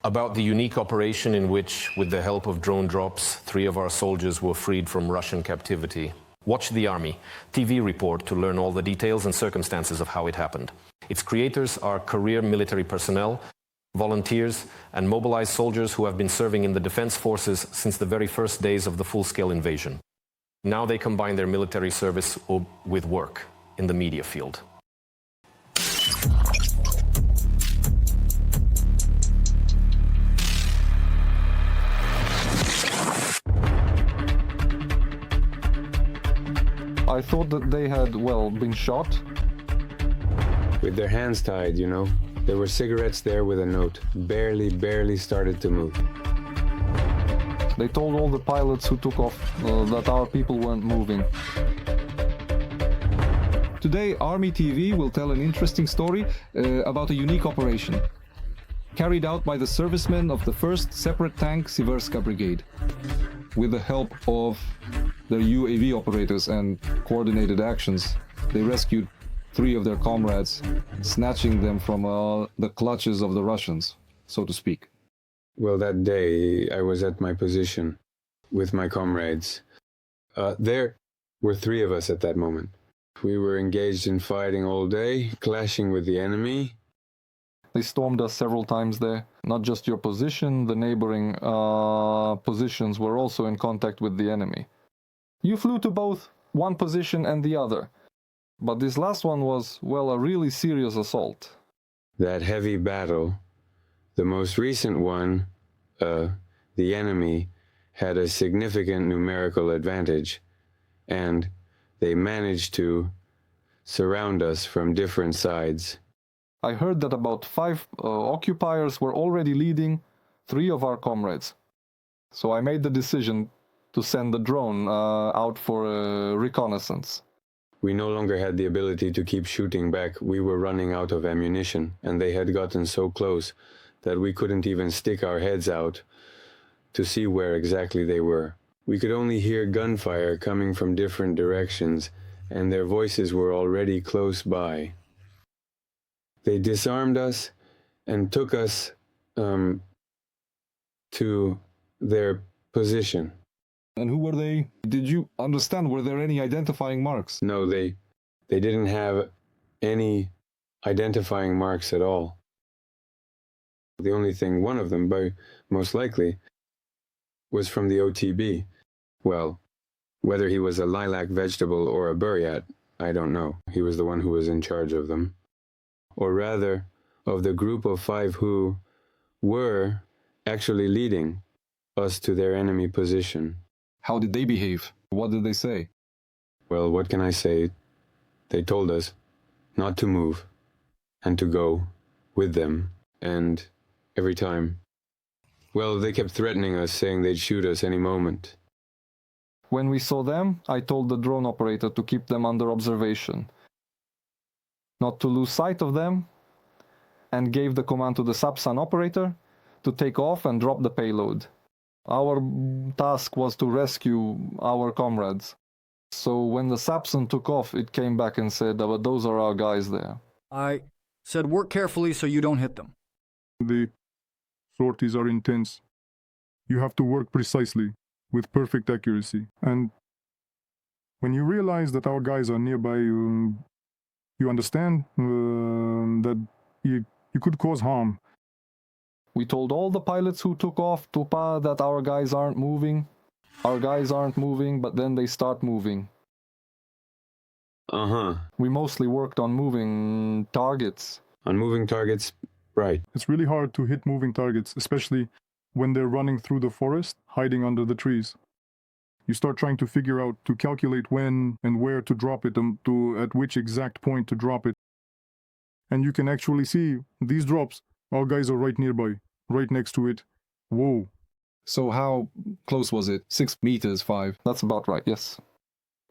About the unique operation in which, with the help of drone drops, 3 of our soldiers were freed from Russian captivity. Watch the Army TV report to learn all the details and circumstances of how it happened. Its creators are career military personnel, volunteers, and mobilized soldiers who have been serving in the defense forces since the very first days of the full-scale invasion. Now they combine their military service with work in the media field. I thought that they had, well, been shot. With their hands tied, you know. There were cigarettes there with a note. Barely started to move. They told all the pilots who took off that our people weren't moving. Today, Army TV will tell an interesting story about a unique operation carried out by the servicemen of the 1st Separate Tank Brigade with the help of their UAV operators and coordinated actions. They rescued 3 of their comrades, snatching them from the clutches of the Russians, so to speak. Well, that day I was at my position with my comrades. There were 3 of us at that moment. We were engaged in fighting all day, clashing with the enemy. They stormed us several times there. Not just your position, the neighboring positions were also in contact with the enemy. You flew to both one position and the other. But this last one was, well, a really serious assault. That heavy battle, the most recent one, the enemy had a significant numerical advantage, and they managed to surround us from different sides. I heard that about 5 occupiers were already leading 3 of our comrades. So I made the decision to send the drone out for a reconnaissance. We no longer had the ability to keep shooting back. We were running out of ammunition, and they had gotten so close that we couldn't even stick our heads out to see where exactly they were. We could only hear gunfire coming from different directions, and their voices were already close by. They disarmed us and took us to their position. And who were they? Did you understand? Were there any identifying marks? No, they didn't have any identifying marks at all. The only thing, one of them, most likely, was from the OTB. Well, whether he was a lilac vegetable or a buryat, I don't know. He was the one who was in charge of them. Or rather, of the group of 5 who were actually leading us to their enemy position. How did they behave? What did they say? Well, what can I say? They told us not to move and to go with them. And every time, well, they kept threatening us, saying they'd shoot us any moment. When we saw them, I told the drone operator to keep them under observation, not to lose sight of them, and gave the command to the Sapsan operator to take off and drop the payload. Our task was to rescue our comrades. So when the Sapsan took off, it came back and said, but those are our guys there. I said, work carefully so you don't hit them. The sorties are intense. You have to work precisely, with perfect accuracy. And when you realize that our guys are nearby, you understand that you could cause harm. We told all the pilots who took off that our guys aren't moving. Our guys aren't moving, but then they start moving. We mostly worked on moving targets. On moving targets, right. It's really hard to hit moving targets, especially when they're running through the forest, hiding under the trees. You start trying to figure out, to calculate when and where to drop it, at which exact point to drop it. And you can actually see these drops. Our guys are right nearby, right next to it. Whoa. So how close was it? 6 meters, 5. That's about right, yes.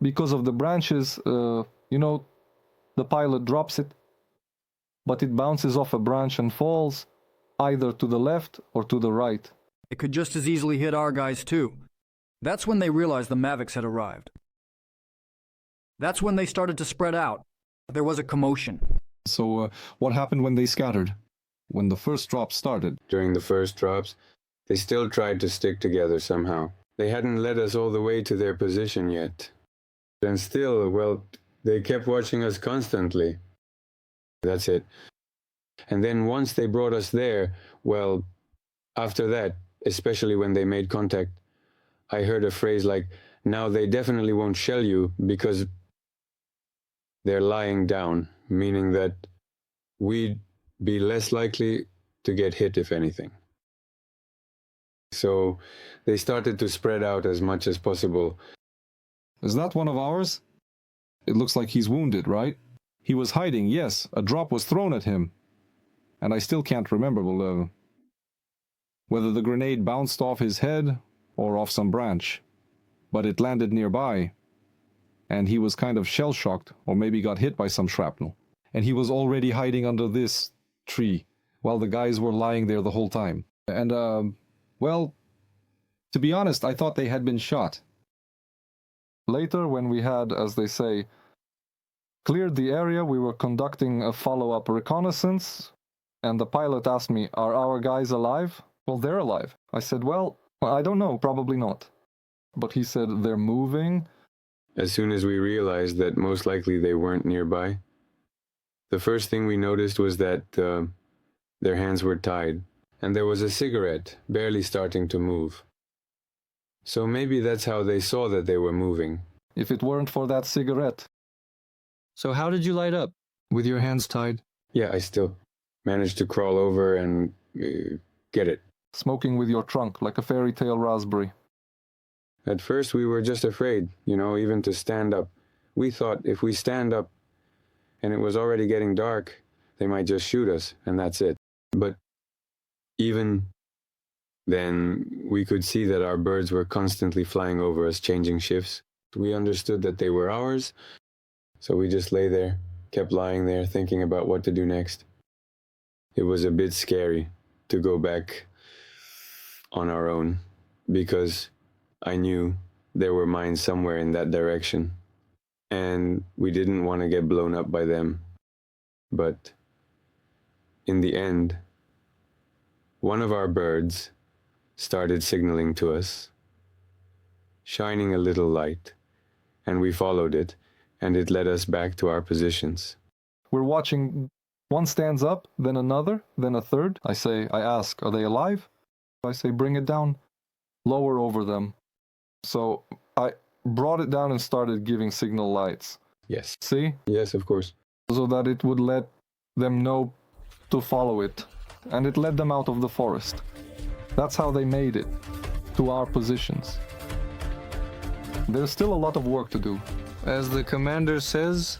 Because of the branches, the pilot drops it, but it bounces off a branch and falls either to the left or to the right. It could just as easily hit our guys too. That's when they realized the Mavics had arrived. That's when they started to spread out. There was a commotion. So what happened when they scattered? when the first drop started. During the first drops, they still tried to stick together somehow. They hadn't led us all the way to their position yet. And still, well, they kept watching us constantly. That's it. And then once they brought us there, well, after that, especially when they made contact, I heard a phrase like, "Now they definitely won't shell you because they're lying down," meaning that we'd be less likely to get hit, if anything. So they started to spread out as much as possible. Is that one of ours? It looks like he's wounded, right? He was hiding, yes. A drop was thrown at him. And I still can't remember whether the grenade bounced off his head or off some branch. But it landed nearby. And he was kind of shell-shocked, or maybe got hit by some shrapnel. And he was already hiding under this tree, while the guys were lying there the whole time. And, well, to be honest, I thought they had been shot. Later, when we had, as they say, cleared the area, we were conducting a follow-up reconnaissance, and the pilot asked me, "Are our guys alive?" "Well, they're alive." I said, well, I don't know, probably not. But he said, "They're moving." As soon as we realized that most likely they weren't nearby, the first thing we noticed was that their hands were tied, and there was a cigarette barely starting to move. So maybe that's how they saw that they were moving. If it weren't for that cigarette. So how did you light up? With your hands tied. Yeah, I still managed to crawl over and get it. Smoking with your trunk, like a fairy tale raspberry. At first we were just afraid, even to stand up. We thought if we stand up and it was already getting dark, they might just shoot us, and that's it. But even then, we could see that our birds were constantly flying over us, changing shifts. We understood that they were ours, so we just lay there, kept lying there, thinking about what to do next. It was a bit scary to go back on our own, because I knew there were mines somewhere in that direction, and we didn't want to get blown up by them. But in the end, one of our birds started signaling to us, shining a little light, and we followed it, and it led us back to our positions. We're watching, one stands up, then another, then a third. I ask, "Are they alive?" I say, "Bring it down, lower over them." So I brought it down and started giving signal lights. Yes. See? Yes, of course. So that it would let them know to follow it. And it led them out of the forest. That's how they made it to our positions. There's still a lot of work to do. As the commander says,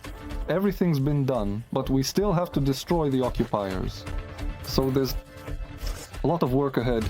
everything's been done, but we still have to destroy the occupiers. So there's a lot of work ahead.